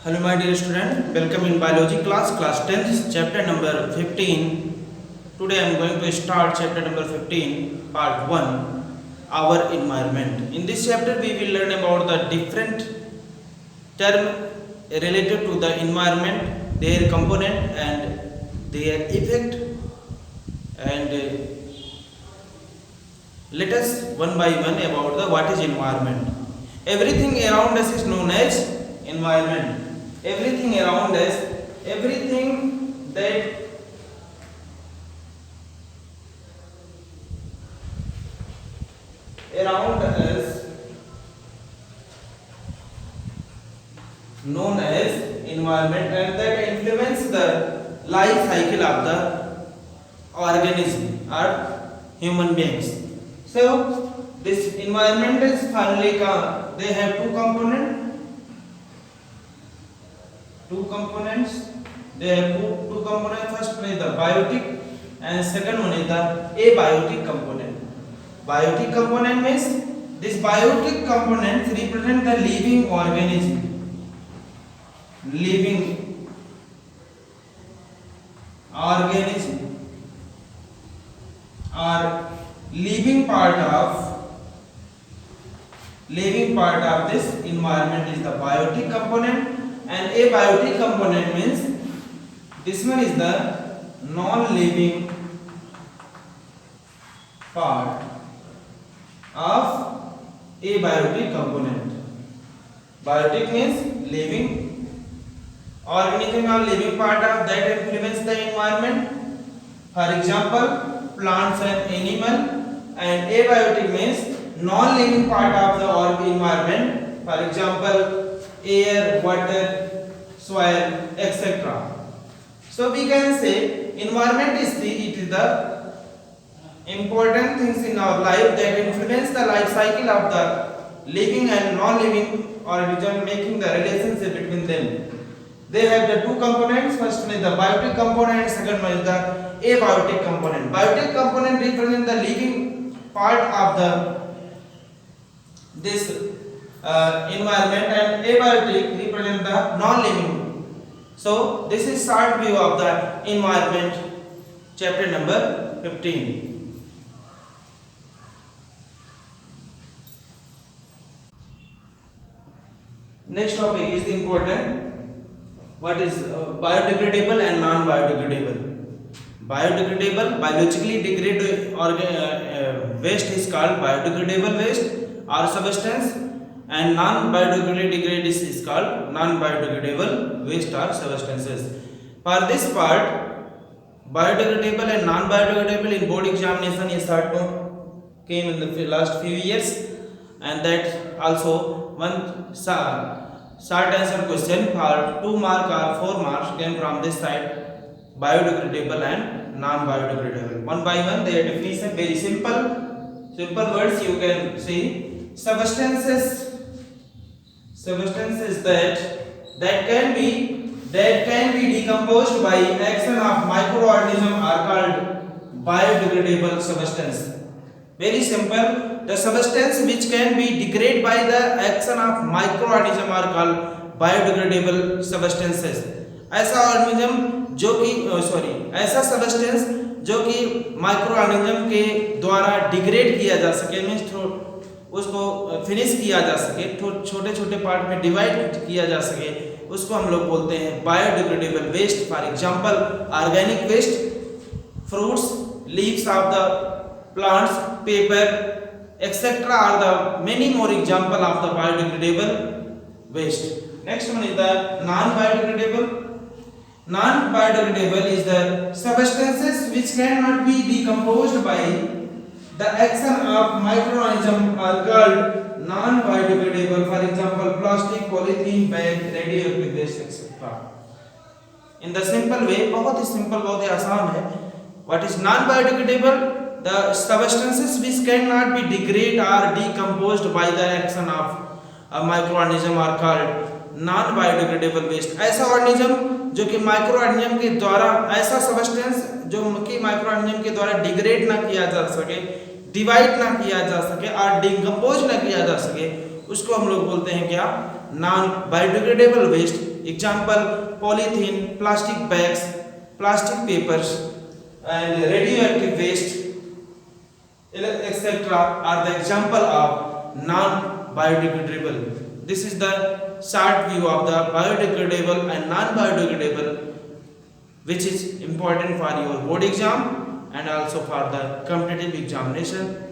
Hello my dear student, welcome in biology class 10th, chapter number 15. Today I am going to start chapter number 15, part 1, our environment. In this chapter we will learn about the different term related to the environment, their component and their effect, and let us one by one about the what is environment. Everything around us is known as environment. Everything around us, everything that around us known as environment, and that influence the life cycle of the organism or human beings. So this environment is finally they have two components. They have two components. First one is the biotic and second one is the abiotic component. Biotic component means this biotic component represent the living organism, or living part of this environment is the biotic component. And abiotic component means this one is the non-living part of abiotic component. Biotic means living organism or living part of that influence the environment. For example, plants and animal. And abiotic means non-living part of the environment. For example, air, water, soil, etc. So we can say environment is the important things in our life that influence the life cycle of the living and non-living organism, making the relationship between them. They have the two components. First one is the biotic component, second one is the abiotic component. Biotic component represent the living part of this environment, and abiotic represent the non-living. So this is short view of the environment, chapter number 15. Next topic is the important. What is biodegradable and non-biodegradable? Biodegradable, biologically degraded waste is called biodegradable waste or substance, and non-biodegradable is called non-biodegradable waste or substances. For this part, biodegradable and non-biodegradable in board examination is short note came in the last few years, and that also one short answer question for 2 mark or 4 marks came from this side, biodegradable and non-biodegradable. One by one their definition, very simple words you can see. Substances that can be decomposed by action of microorganism are called biodegradable substance. Very simple, the substance which can be degraded by the action of microorganism are called biodegradable substances. ऐसा substance जो कि microorganism के द्वारा degrade किया जा सके, means उसको finish किया जा सके, छोटे छोटे पार्ट में डिवाइड किया जा सके, उसको हम लोग बोलते हैं biodegradable waste. For example organic waste, fruits, leaves of the plants, paper etc. are the many more example of the biodegradable waste. Next one is the non-biodegradable. Non-biodegradable is the substances which cannot be decomposed by the action of microorganism are called non-biodegradable. For example, plastic, polythene bag, radioactive waste etc. In the simple way, बहुत ही simple, बहुत ही आसान है. What is non-biodegradable? The substances which cannot be degraded or decomposed by the action of a microorganism are called non-biodegradable waste. ऐसा organism जो कि microorganism के द्वारा, ऐसा सब्सटेंस जो कि माइक्रोऑर्गेनिज्म के द्वारा डिग्रेड ना किया जा सके, डिवाइड ना किया जा सके और डिकम्पोज ना किया जा सके, उसको हम लोग बोलते हैं क्या, non biodegradable waste. Example: polythene, plastic bags, plastic papers, and radioactive waste, etc. are the example of non-biodegradable. This is the short view of the biodegradable and non-biodegradable, which is important for your board exam and also for the competitive examination.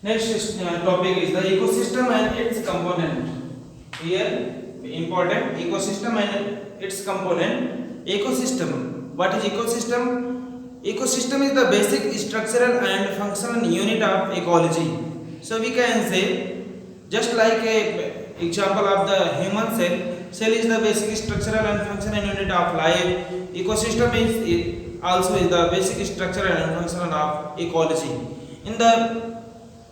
Next topic is the ecosystem and its component. Here important: ecosystem and its component. Ecosystem. What is ecosystem? Ecosystem is the basic structural and functional unit of ecology. So we can say, just like a example of the human cell. Cell is the basic structural and functional unit of life. Ecosystem is also is the basic structural and functional of ecology. In the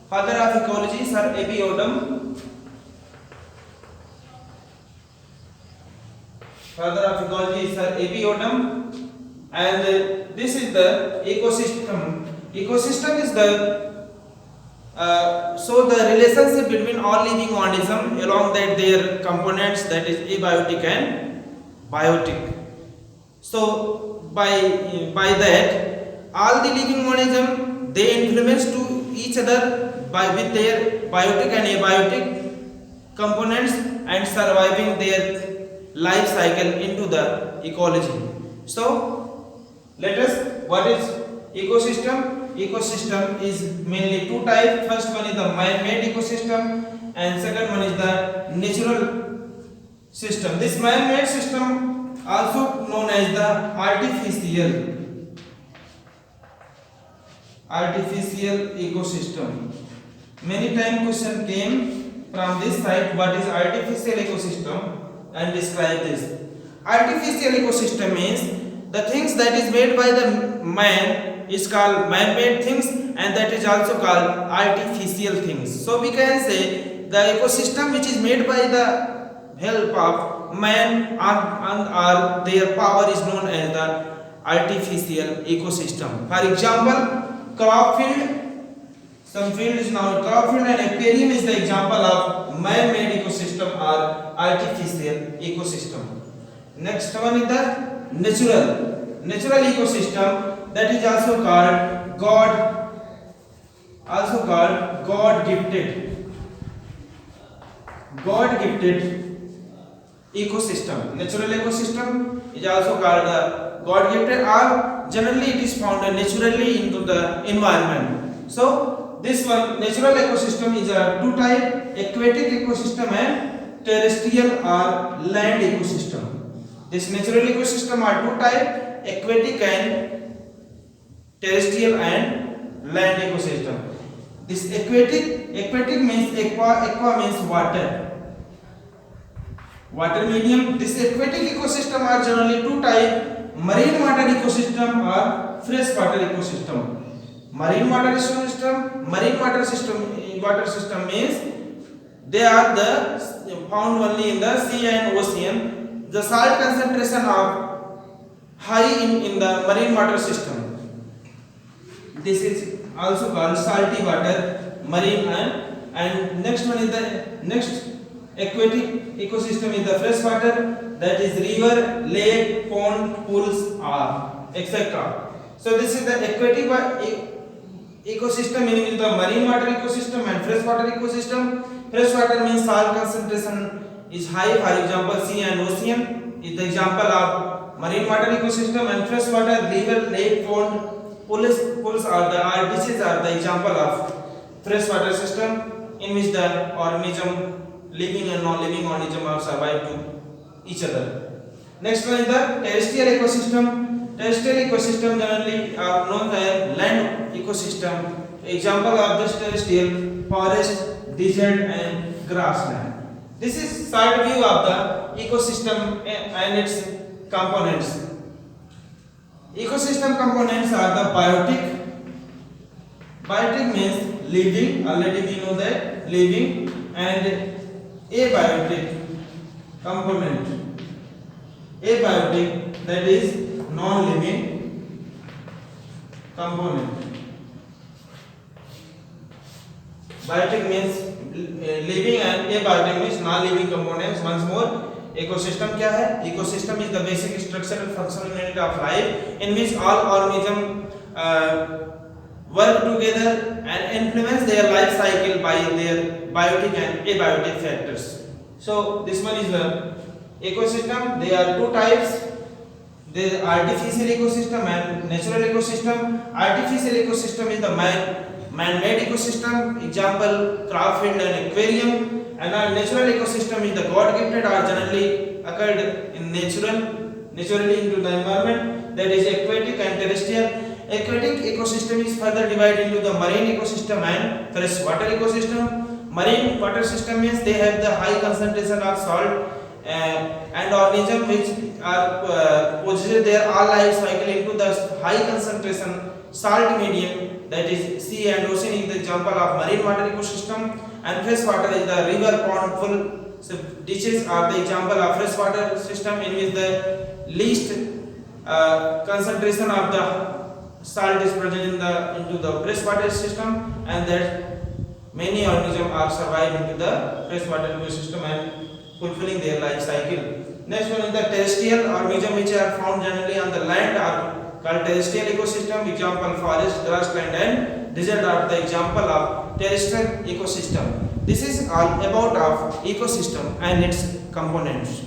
father of ecology, Sir A.B. Odum. Father of ecology is Sir A.B. Odum, and this is the ecosystem. Ecosystem is the so the relationship between all living organism along that their components, that is abiotic and biotic. So by that all the living organism they influence to each other by with their biotic and abiotic components and surviving their life cycle into the ecology. So let us, what is ecosystem? Ecosystem is mainly two types. First one is the man-made ecosystem and second one is the natural system. This man-made system also known as the artificial ecosystem. Many times question came from this side, what is artificial ecosystem, and describe this. Artificial ecosystem means the things that is made by the man is called man-made things, and that is also called artificial things. So we can say the ecosystem which is made by the help of man and their power is known as the artificial ecosystem. For example, crop field. Some field is now crop field, and aquarium is the example of man-made ecosystem or artificial ecosystem. Next one is the natural ecosystem, that is also called God gifted ecosystem. Natural ecosystem is also called the God gifted, or generally it is found naturally into the environment. So this one, natural ecosystem, is a two type: aquatic ecosystem and terrestrial or land ecosystem. This natural ecosystem are two type: aquatic and terrestrial and land ecosystem. This aquatic means aqua means water medium. This aquatic ecosystem are generally two type: marine water ecosystem or freshwater ecosystem. Marine water system means they are the found only in the sea and ocean. The salt concentration are high in the marine water system. This is also called salty water, marine, and next one is the next aquatic ecosystem is the freshwater, that is river, lake, pond, pools, etc. So this is the aquatic ecosystem, meaning the marine water ecosystem and freshwater ecosystem. Freshwater means salt concentration is high, for example sea and ocean is the example of marine water ecosystem, and freshwater river, lake, pond, pools are the example of freshwater system in which the organism, living and non-living organism, are survive to each other. Next one is the terrestrial ecosystem. Terrestrial ecosystem generally are known as land ecosystem. Example of this terrestrial: forest, desert, and grassland. This is short view of the ecosystem and its components. Ecosystem components are the biotic. Biotic means living, already we know that, living, and abiotic component. Abiotic, that is non-living component. Biotic means living and abiotic means non-living components. Once more, ecosystem क्या है? Ecosystem is the basic structural functional unit of life in which all organisms work together and influence their life cycle by their biotic and abiotic factors. So this one is the ecosystem. There are two types. There is artificial ecosystem and natural ecosystem. Artificial ecosystem is the man-made ecosystem. Example: crop field and aquarium. And our natural ecosystem is the God-gifted or generally occurred in naturally into the environment. That is aquatic and terrestrial. Aquatic ecosystem is further divided into the marine ecosystem and freshwater ecosystem. Marine water system means they have the high concentration of salt and organisms which are possess their all life cycle into the high concentration salt medium, that is sea and ocean is the example of marine water ecosystem, and freshwater is the river, pond, full ditches are the example of freshwater system in which the least concentration of the salt is present into the freshwater system, and that many organisms are survive into the freshwater ecosystem and fulfilling their life cycle. Next one is the terrestrial organisms which are found generally on the land are called terrestrial ecosystem. Example: forest, grassland and desert are the example of terrestrial ecosystem. This is all about of ecosystem and its components.